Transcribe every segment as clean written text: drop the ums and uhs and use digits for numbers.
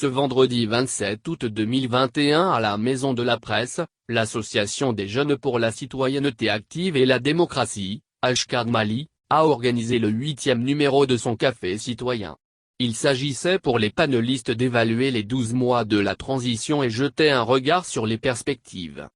Ce vendredi 27 août 2021 à la Maison de la Presse, l'Association des jeunes pour la citoyenneté active et la démocratie, #Mali, a organisé le 8e numéro de son café citoyen. Il s'agissait pour les panélistes d'évaluer les 12 mois de la transition et jeter un regard sur les perspectives.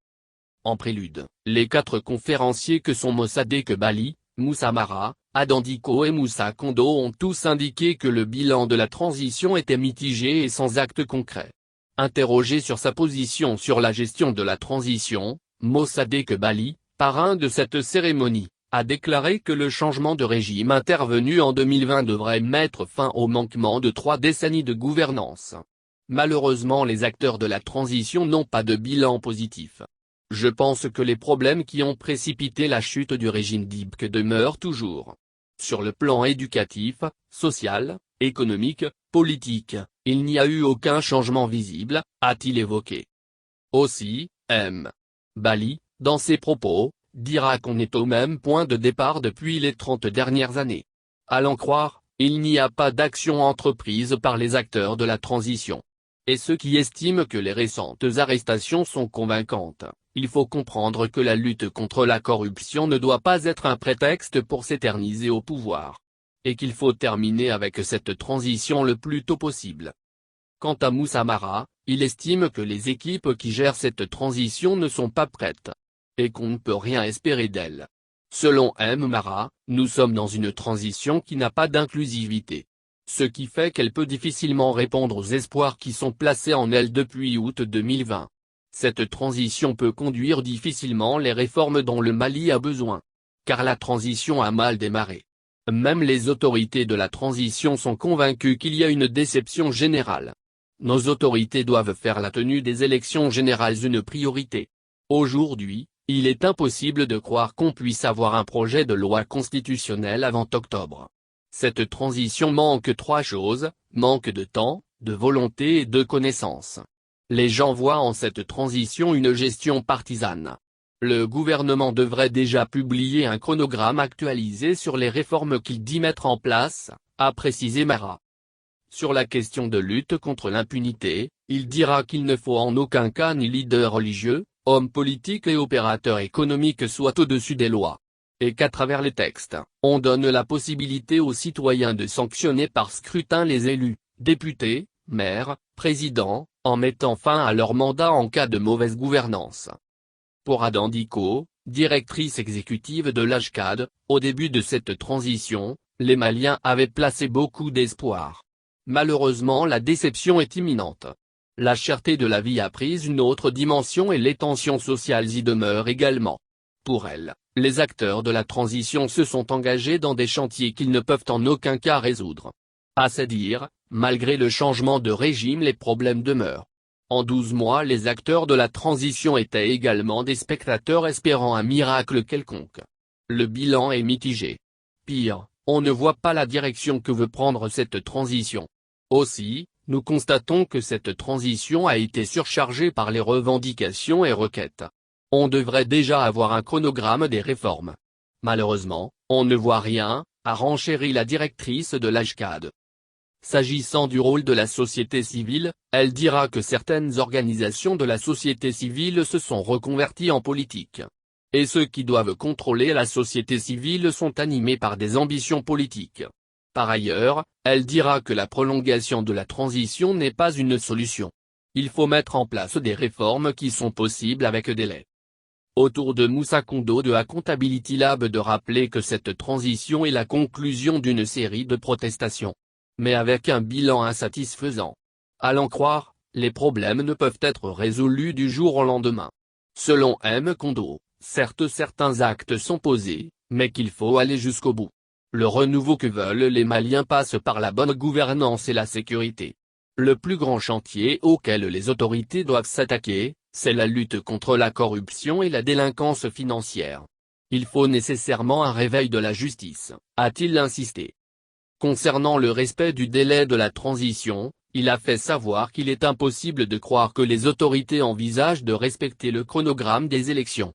En prélude, les 4 conférenciers que sont Mossadegh Bali, Moussa Mara, Adan Dicko et Moussa Kondo ont tous indiqué que le bilan de la transition était mitigé et sans actes concrets. Interrogé sur sa position sur la gestion de la transition, Mossadegh Bali, parrain de cette cérémonie, a déclaré que le changement de régime intervenu en 2020 devrait mettre fin au manquement de 3 décennies de gouvernance. Malheureusement, les acteurs de la transition n'ont pas de bilan positif. Je pense que les problèmes qui ont précipité la chute du régime d'Ibk demeurent toujours. Sur le plan éducatif, social, économique, politique, il n'y a eu aucun changement visible, a-t-il évoqué. Aussi, M. Bali, dans ses propos, dira qu'on est au même point de départ depuis les 30 dernières années. À l'en croire, il n'y a pas d'action entreprise par les acteurs de la transition. Et ceux qui estiment que les récentes arrestations sont convaincantes, il faut comprendre que la lutte contre la corruption ne doit pas être un prétexte pour s'éterniser au pouvoir. Et qu'il faut terminer avec cette transition le plus tôt possible. Quant à Moussa Mara, il estime que les équipes qui gèrent cette transition ne sont pas prêtes. Et qu'on ne peut rien espérer d'elles. Selon M. Mara, nous sommes dans une transition qui n'a pas d'inclusivité. Ce qui fait qu'elle peut difficilement répondre aux espoirs qui sont placés en elle depuis août 2020. Cette transition peut conduire difficilement les réformes dont le Mali a besoin. Car la transition a mal démarré. Même les autorités de la transition sont convaincues qu'il y a une déception générale. Nos autorités doivent faire la tenue des élections générales une priorité. Aujourd'hui, il est impossible de croire qu'on puisse avoir un projet de loi constitutionnelle avant octobre. Cette transition manque 3 choses, manque de temps, de volonté et de connaissances. Les gens voient en cette transition une gestion partisane. Le gouvernement devrait déjà publier un chronogramme actualisé sur les réformes qu'il dit mettre en place, a précisé Mara. Sur la question de lutte contre l'impunité, il dira qu'il ne faut en aucun cas ni leader religieux, hommes politiques et opérateurs économiques soient au-dessus des lois. Et qu'à travers les textes, on donne la possibilité aux citoyens de sanctionner par scrutin les élus, députés, maires, présidents, en mettant fin à leur mandat en cas de mauvaise gouvernance. Pour Adan Dicko, directrice exécutive de l'AJCAD, au début de cette transition, les Maliens avaient placé beaucoup d'espoir. Malheureusement, la déception est imminente. La cherté de la vie a pris une autre dimension et les tensions sociales y demeurent également. Pour elle, les acteurs de la transition se sont engagés dans des chantiers qu'ils ne peuvent en aucun cas résoudre. À se dire, malgré le changement de régime, les problèmes demeurent. En 12 mois, les acteurs de la transition étaient également des spectateurs espérant un miracle quelconque. Le bilan est mitigé. Pire, on ne voit pas la direction que veut prendre cette transition. Aussi, nous constatons que cette transition a été surchargée par les revendications et requêtes. On devrait déjà avoir un chronogramme des réformes. Malheureusement, on ne voit rien, a renchéri la directrice de l'AJCAD. S'agissant du rôle de la société civile, elle dira que certaines organisations de la société civile se sont reconverties en politique. Et ceux qui doivent contrôler la société civile sont animés par des ambitions politiques. Par ailleurs, elle dira que la prolongation de la transition n'est pas une solution. Il faut mettre en place des réformes qui sont possibles avec délai. Autour de Moussa Kondo de Accountability Lab de rappeler que cette transition est la conclusion d'une série de protestations. Mais avec un bilan insatisfaisant. À l'en croire, les problèmes ne peuvent être résolus du jour au lendemain. Selon M. Kondo, certes certains actes sont posés, mais qu'il faut aller jusqu'au bout. Le renouveau que veulent les Maliens passe par la bonne gouvernance et la sécurité. Le plus grand chantier auquel les autorités doivent s'attaquer, c'est la lutte contre la corruption et la délinquance financière. Il faut nécessairement un réveil de la justice, a-t-il insisté. Concernant le respect du délai de la transition, il a fait savoir qu'il est impossible de croire que les autorités envisagent de respecter le chronogramme des élections.